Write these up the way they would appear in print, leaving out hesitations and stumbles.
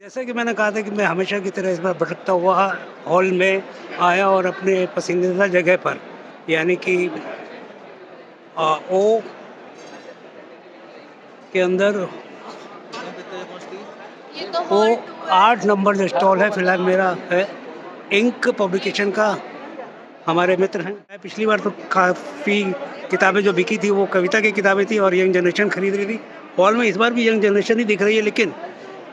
जैसा कि मैंने कहा था कि मैं हमेशा की तरह इस बार भटकता हुआ हॉल में आया और अपने पसंदीदा जगह पर यानी कि ओ के अंदर वो 8 नंबर जो स्टॉल है फिलहाल मेरा है इंक पब्लिकेशन का। हमारे मित्र हैं। पिछली बार तो काफ़ी किताबें जो बिकी थी वो कविता की किताबें थी और यंग जनरेशन खरीद रही थी हॉल में। इस बार भी यंग जनरेशन ही दिख रही है,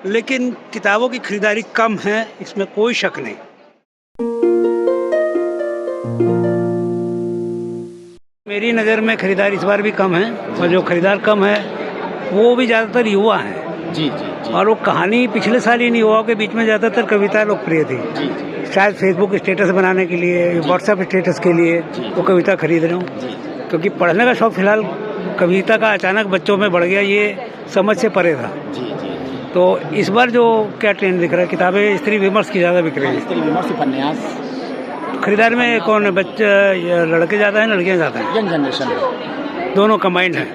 लेकिन किताबों की खरीदारी कम है, इसमें कोई शक नहीं। मेरी नज़र में खरीदारी इस बार भी कम है और जो खरीदार कम है वो भी ज़्यादातर युवा हैं। जी जी जी। और वो कहानी पिछले साल ही नहीं युवाओं के बीच में ज़्यादातर कविता लोकप्रिय थी। जी जी। शायद फेसबुक स्टेटस बनाने के लिए, व्हाट्सएप स्टेटस के लिए वो कविता खरीद रहे हूँ, क्योंकि पढ़ने का शौक फिलहाल कविता का अचानक बच्चों में बढ़ गया, ये समझ से परे था। जी जी। तो इस बार जो क्या ट्रेंड दिख रहा है, किताबें स्त्री विमर्श की ज़्यादा बिक रही है। स्त्री विमर्श, उपन्यास खरीदारी में कौन है, बच्चे लड़के ज़्यादा हैं लड़कियाँ ज़्यादा हैं? यंग जनरेशन दोनों कंबाइंड हैं।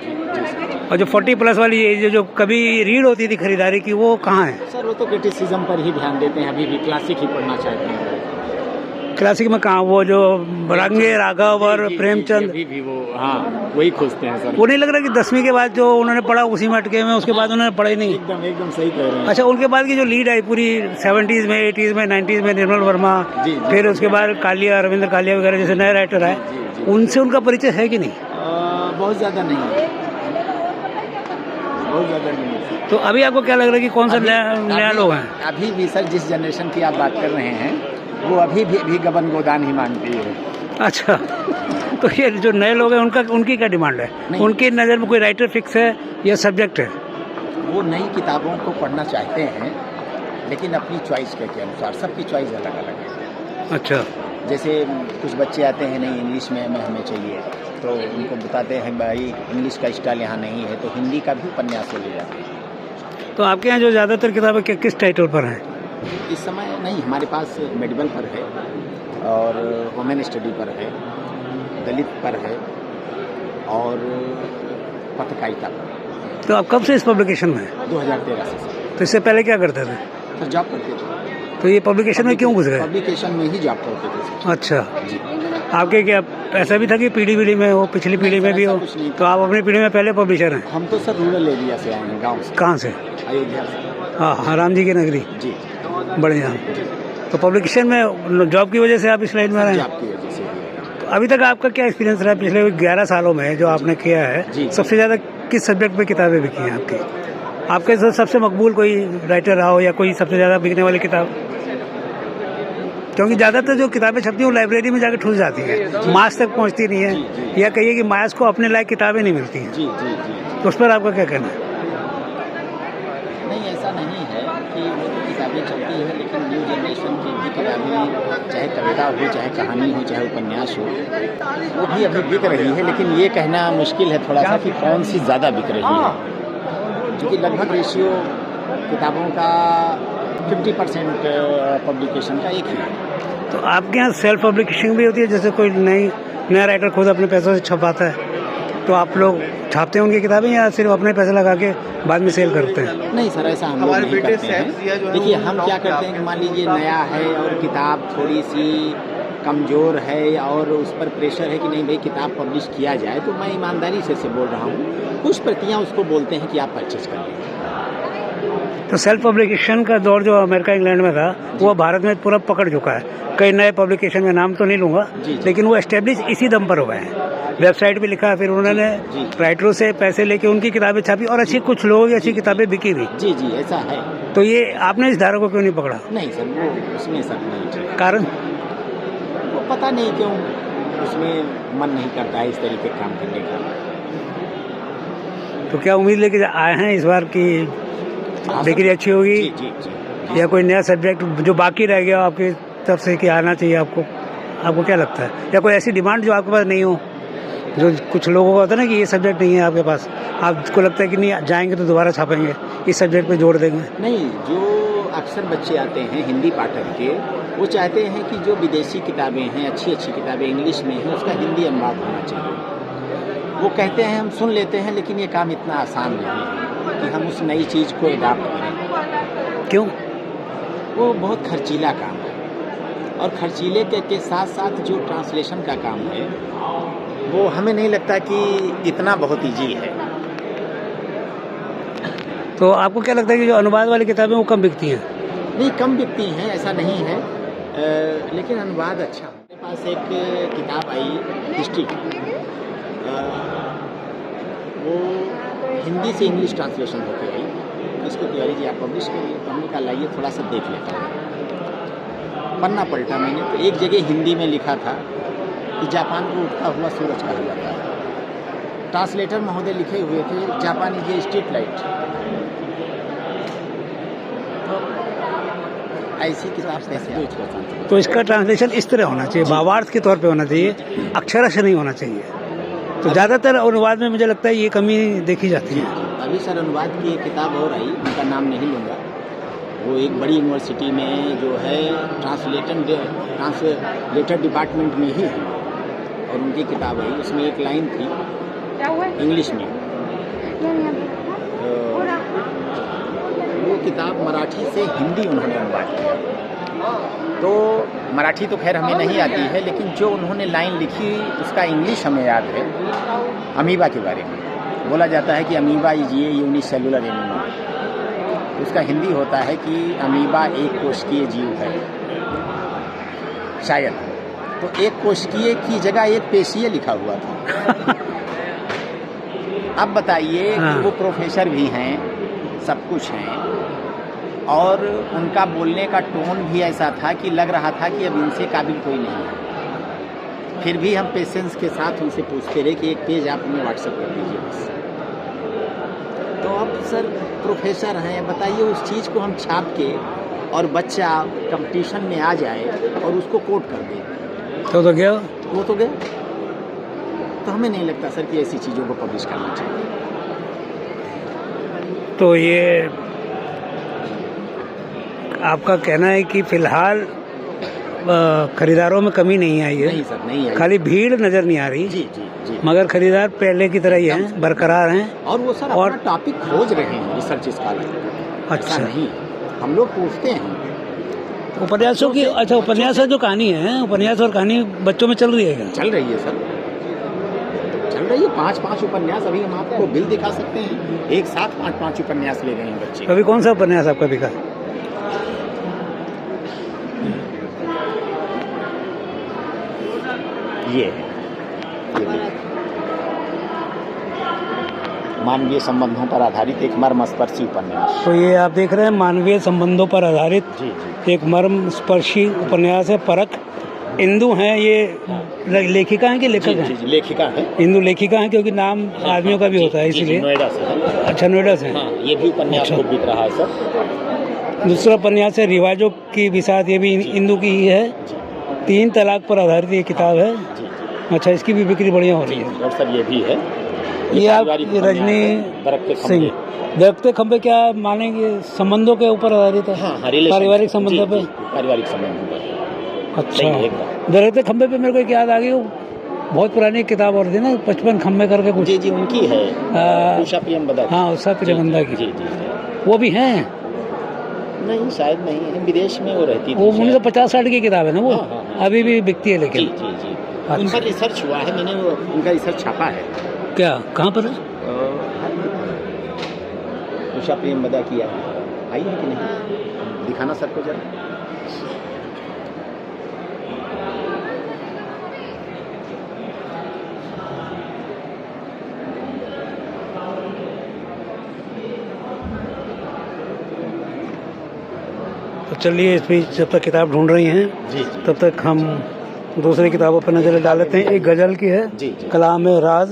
और जो 40+ वाली एज जो कभी रीड होती थी खरीदारी की, वो कहाँ है? सर वो तो क्रिटिसिज्म पर ही ध्यान देते हैं, अभी भी क्लासिक ही पढ़ना चाहते हैं। क्लासिक में कहाँ, वो जो रंगे राघव और प्रेमचंद भी वो, हाँ वही खोजते हैं सर। वो नहीं लग रहा कि 10वीं के बाद जो उन्होंने पढ़ा उसी में अटके में, उसके बाद उन्होंने पढ़ा ही नहीं? एकदम सही कह रहे हैं। अच्छा, उनके बाद की जो लीड आई पूरी 70s में, 80s में, 90s में, निर्मल वर्मा, फिर उसके बाद कालिया, अरविंद कालिया वगैरह जैसे नए राइटर आए, उनसे उनका परिचय है कि नहीं? बहुत ज़्यादा नहीं, बहुत ज़्यादा नहीं। तो अभी आपको क्या लग रहा है कि कौन सा नया लोग हैं? अभी भी सर जिस जनरेशन की आप बात कर रहे हैं वो अभी भी गबन गोदान ही मानती है। अच्छा, तो ये जो नए लोग हैं उनकी क्या डिमांड है? उनकी नज़र में कोई राइटर फिक्स है या सब्जेक्ट है? वो नई किताबों को पढ़ना चाहते हैं, लेकिन अपनी चॉइस के अनुसार। सबकी चॉइस अलग अलग है। अच्छा, जैसे कुछ बच्चे आते हैं नहीं इंग्लिश में हमें चाहिए, तो उनको बताते हैं भाई इंग्लिश का स्टाइल यहाँ नहीं है, तो हिंदी का भी उपन्यास ले जाते हैं। तो आपके यहाँ जो ज़्यादातर किताबें किस टाइटल पर हैं? इस समय नहीं, हमारे पास मेडिवल पर है और वुमेन स्टडी पर है, दलित पर है और पत्रकारिता पर। तो आप कब से इस पब्लिकेशन में हैं? 2013 से। तो इससे पहले क्या करते थे? सर जॉब करते थे। तो ये पब्लिकेशन में क्यों घुस गए? पब्लिकेशन में ही जॉब करते थे। अच्छा जी। आपके क्या ऐसा भी था कि पीढ़ी में हो, पिछली पीढ़ी में भी हो? तो आप अपनी पीढ़ी में पहले पब्लिशर हैं? हम तो सर रूरल एरिया से आए हैं, गाँव से। कहाँ से? अयोध्या से। हाँ, राम जी की नगरी। जी, बढ़िया। तो पब्लिकेशन में जॉब की वजह से आप इस लाइन में रहे? जॉब की वजह से। तो अभी तक आपका क्या एक्सपीरियंस रहा पिछले 11 सालों में जो आपने किया है? सबसे ज़्यादा किस सब्जेक्ट पे किताबें बिकी हैं आपकी? आपके सबसे मकबूल कोई राइटर रहा हो या कोई सबसे ज़्यादा बिकने वाली किताब? क्योंकि ज़्यादातर जो किताबें छपती हैं वो लाइब्रेरी में जाकर ठुस जाती हैं, मास तक पहुंचती नहीं है, या कहिए कि मास को अपने लायक किताबें नहीं मिलती हैं। जी जी जी। तो उस पर आपका क्या कहना है? नहीं, ऐसा नहीं है कि वो तो किताबें चलती हैं, लेकिन न्यू जनरेशन की भी किताबें, चाहे कविता हो, चाहे कहानी हो, चाहे उपन्यास हो, वो भी अभी बिक रही है। लेकिन ये कहना मुश्किल है थोड़ा सा कि कौन सी ज़्यादा बिक रही है, क्योंकि लगभग रेशियो किताबों का 50% पब्लिकेशन का एक ही है। तो आपके यहाँ सेल्फ पब्लिकेशन भी होती है? जैसे कोई नया राइटर खुद अपने पैसों से छपाता है तो आप लोग छापते होंगे किताबें, या सिर्फ अपने पैसे लगा के बाद में सेल करते हैं? नहीं सर, ऐसा हम लोग नहीं करते हैं। देखिए हम क्या करते हैं कि मान लीजिए नया है और किताब थोड़ी सी कमज़ोर है और उस पर प्रेशर है कि नहीं भाई किताब पब्लिश किया जाए, तो मैं ईमानदारी से बोल रहा हूँ, कुछ प्रतियाँ उसको बोलते हैं कि आप परचेज कर लें। तो सेल्फ पब्लिकेशन का दौर जो अमेरिका इंग्लैंड में था वो भारत में पूरा पकड़ चुका है। कई नए पब्लिकेशन में नाम तो नहीं लूँगा, लेकिन वो एस्टेब्लिश इसी दम पर हो गए हैं। वेबसाइट भी लिखा, फिर उन्होंने राइटरों से पैसे लेके उनकी किताबें छापी और अच्छी, कुछ लोगों की अच्छी किताबें बिकी भी। जी जी, ऐसा है। तो ये आपने इस धारा को क्यों नहीं पकड़ा? नहीं सर, वो उसमें सर नहीं। कारण? वो पता नहीं क्यों उसमें मन नहीं करता है इस तरीके का काम करने का। तो क्या उम्मीद लेके आए हैं इस बार की बिक्री अच्छी होगी? जी जी जी। या कोई नया सब्जेक्ट जो बाकी रह गया आपकी तरफ से कि आना चाहिए आपको क्या लगता है? या कोई ऐसी डिमांड जो आपके पास नहीं हो, जो कुछ लोगों को होता है ना कि ये सब्जेक्ट नहीं है आपके पास, आपको लगता है कि नहीं जाएंगे तो दोबारा छापेंगे, इस सब्जेक्ट पे जोड़ देंगे? नहीं, जो अक्सर बच्चे आते हैं हिंदी पाठक के, वो चाहते हैं कि जो विदेशी किताबें हैं, अच्छी किताबें इंग्लिश में हैं, उसका हिंदी अनुवाद होना चाहिए। वो कहते हैं हम सुन लेते हैं, लेकिन ये काम इतना आसान नहीं है कि हम उस नई चीज़ को अडॉप्ट करें। क्यों? वो बहुत खर्चीला काम है, और खर्चीले के साथ साथ जो ट्रांसलेशन का काम है वो हमें नहीं लगता कि इतना बहुत ईजी है। तो आपको क्या लगता है कि जो अनुवाद वाली किताबें वो कम बिकती हैं? नहीं, कम बिकती हैं ऐसा नहीं है, लेकिन अनुवाद अच्छा। मेरे पास एक किताब आई हिस्ट्री की, वो हिंदी से इंग्लिश ट्रांसलेशन होके आई। इसको तिवारी जी आप पब्लिश करिए, तो हमने कहा लाइए थोड़ा सा देख लेता हूँ। पन्ना पलटा मैंने, तो एक जगह हिंदी में लिखा था कि जापान को उठता हुआ सूरज कहा जाता है। ट्रांसलेटर महोदय लिखे हुए थे Japan is a street light. ऐसी किताब कैसे? तो इसका ट्रांसलेशन इस तरह होना चाहिए, भावार्थ के तौर पे होना चाहिए, अक्षरश नहीं होना चाहिए। तो ज़्यादातर अनुवाद में मुझे लगता है ये कमी देखी जाती है। अभी सर अनुवाद की एक किताब और आई, उनका नाम नहीं लूँगा, वो एक बड़ी यूनिवर्सिटी में जो है ट्रांसलेटर डिपार्टमेंट में ही है, और उनकी किताब आई, उसमें एक लाइन थी इंग्लिश में। वो किताब मराठी से हिंदी उन्होंने अनुवाद किया। तो मराठी तो खैर हमें नहीं आती है, लेकिन जो उन्होंने लाइन लिखी उसका इंग्लिश हमें याद है। अमीबा के बारे में बोला जाता है कि amoeba is a unicellular animal. उसका हिंदी होता है कि अमीबा एक कोशिकीय जीव है शायद। तो एक कोशिकीय की जगह एक पेशीय लिखा हुआ था। अब बताइए कि वो प्रोफेसर भी हैं, सब कुछ हैं, और उनका बोलने का टोन भी ऐसा था कि लग रहा था कि अब इनसे काबिल कोई नहीं है। फिर भी हम पेशेंस के साथ उनसे पूछते रहे कि एक पेज आप हमें व्हाट्सएप कर दीजिए बस। तो अब सर प्रोफेसर हैं, बताइए उस चीज़ को हम छाप के और बच्चा कंपटीशन में आ जाए और उसको कोट कर दे, तो गया वो तो गया। तो हमें नहीं लगता सर कि ऐसी चीज़ों को पब्लिश करना चाहिए। तो ये आपका कहना है कि फिलहाल खरीदारों में कमी नहीं आई है? नहीं सर, नहीं आई। खाली भीड़ नजर नहीं आ रही। जी जी जी। मगर खरीदार पहले की तरह ही हैं, बरकरार हैं। और वो सर अपना टॉपिक खोज रहे हैं, रिसर्च स्कॉलर। अच्छा नहीं, हम लोग पूछते हैं उपन्यासों की। अच्छा, उपन्यास जो कहानी है, उपन्यास और कहानी बच्चों में चल रही है क्या? चल रही है सर, चल रही है। 5-5 उपन्यास अभी हम आपको बिल दिखा सकते हैं, एक साथ 5-5 उपन्यास ले गए हैं बच्चे। अभी कौन सा उपन्यास आपका बिका? ये मानवीय संबंधों पर आधारित एक मर्मस्पर्शी उपन्यास। तो ये आप देख रहे हैं मानवीय संबंधों पर आधारित जी जी एक मर्मस्पर्शी उपन्यास है। परख इंदु हैं, ये लेखिका हैं कि लेखक हैं? जी, लेखिका है। इंदु लेखिका हैं, क्योंकि नाम आदमियों का भी होता है इसीलिए। नोएडा से है। अच्छा, नोएडा से। हाँ, ये भी उपन्यास खूब बिक रहा है सर। दूसरा उपन्यास है रिवाजों की बिसात, ये भी इंदु की ही है। 3 तलाक पर आधारित ये किताब है। अच्छा, इसकी भी बिक्री बढ़िया हो रही है। और सर ये भी है, ये आप रजनी सिंह दरख्ते खंबे क्या मानेंगे? संबंधों के ऊपर आधारित है? हाँ, पारिवारिक संबंधों पे। पारिवारिक संबंधों पर। अच्छा, दरख्ते खंबे पे मेरे को एक याद आ गई, वो बहुत पुरानी किताब और थी ना, 55 खंबे करके कुछ। जी जी, उनकी है, उषा प्रियंवदा। हाँ, उषा प्रियंवदा की। जी जी, वो भी हैं? नहीं, शायद नहीं है, विदेश में वो रहती थी। वो 1950-60 की किताब है ना वो? हाँ। अभी भी बिकती है लेकिन। जी जी। उनका रिसर्च हुआ है, मैंने उनका रिसर्च छापा है। क्या, कहाँ पर है? उषा प्रियंवदा किया आई है कि नहीं, दिखाना सर को जरा। तो चलिए, इस बीच जब तक किताब ढूंढ रही हैं जी तब तक हम दूसरी किताबों पर नजर डाल लेते हैं। एक गजल की है, जी। कलाम राज।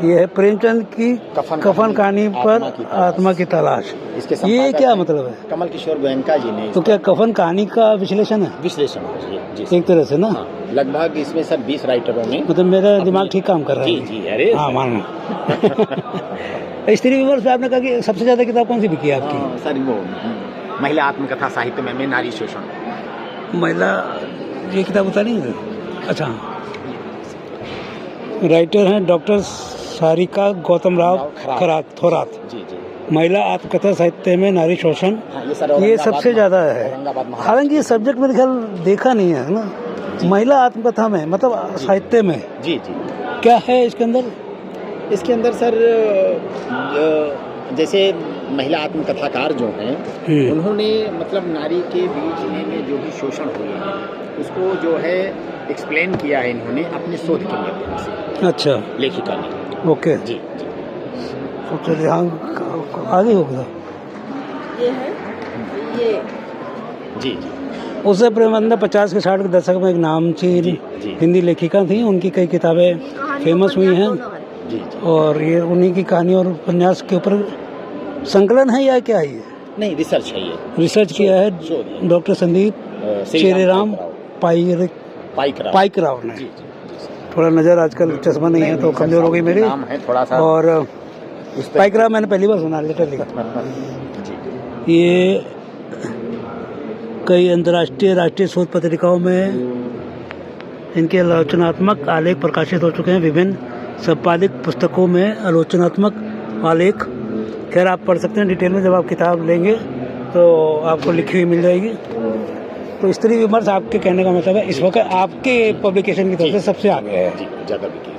ये है प्रेमचंद की कफन कहानी पर आत्मा की तलाश। इसके ये क्या मतलब है? कमल किशोर गोयनका जी ने। तो क्या कफन कहानी का विश्लेषण है? विश्लेषण है एक तरह से ना। हाँ, लगभग इसमें सर 20 राइटरों ने, मतलब मेरा दिमाग ठीक काम कर रहा है। जी, अरे हाँ, मानो। स्त्री विमर्श में आपने कहा कि सबसे ज्यादा किताब कौन सी बिकी है आपकी? सर वो महिला आत्मकथा साहित्य में नारी शोषण। महिला, ये किताब बता नहीं? अच्छा, राइटर हैं डॉक्टर सारिका गौतम राव थोरात। जी जी। महिला आत्मकथा साहित्य में नारी शोषण, हाँ, ये सर ये औरंगाबाद सबसे ज़्यादा है। औरंगाबाद महाराष्ट्र। हालांकि ये सब्जेक्ट मेरे ख्याल देखा नहीं है ना, महिला आत्मकथा में मतलब साहित्य में जी जी। क्या है इसके अंदर? इसके अंदर सर जैसे महिला आत्मकथाकार जो हैं उन्होंने मतलब नारी के बीच में जो भी शोषण हुए हैं उसको जो है एक्सप्लेन किया है इन्होंने अपने शोध के माध्यम से, अच्छा, लेखिका ने। ओके जी जी तो चलिए हाँ आगे होगा। ये है ये जी जी। उससे प्रेमानंद 50 के 60 के दशक में एक नामचीन जी। हिंदी लेखिका थी, उनकी कई किताबें फेमस हुई हैं जी जी। और ये उन्हीं की कहानी और उपन्यास के ऊपर संकलन है या क्या है ये? नहीं, रिसर्च है ये। रिसर्च किया है शोध। डॉक्टर संदीप चेरेराम पाइकराव ने। जी जी। थोड़ा नज़र आजकल चश्मा नहीं है तो कमजोर हो गई मेरी, नाम है थोड़ा सा और उस पर- पाइकराव मैंने पहली बार सुना लिटरली। जी ये कई अंतर्राष्ट्रीय राष्ट्रीय शोध पत्रिकाओं में इनके आलोचनात्मक आलेख प्रकाशित हो चुके हैं, विभिन्न संपादित पुस्तकों में आलोचनात्मक आलेख। खैर आप पढ़ सकते हैं डिटेल में, जब आप किताब लेंगे तो आपको लिखी हुई मिल जाएगी। तो स्त्री विमर्श आपके कहने का मतलब है इस वक्त आपके पब्लिकेशन की तरफ से सबसे आगे है। जी, ज़्यादा बिकी।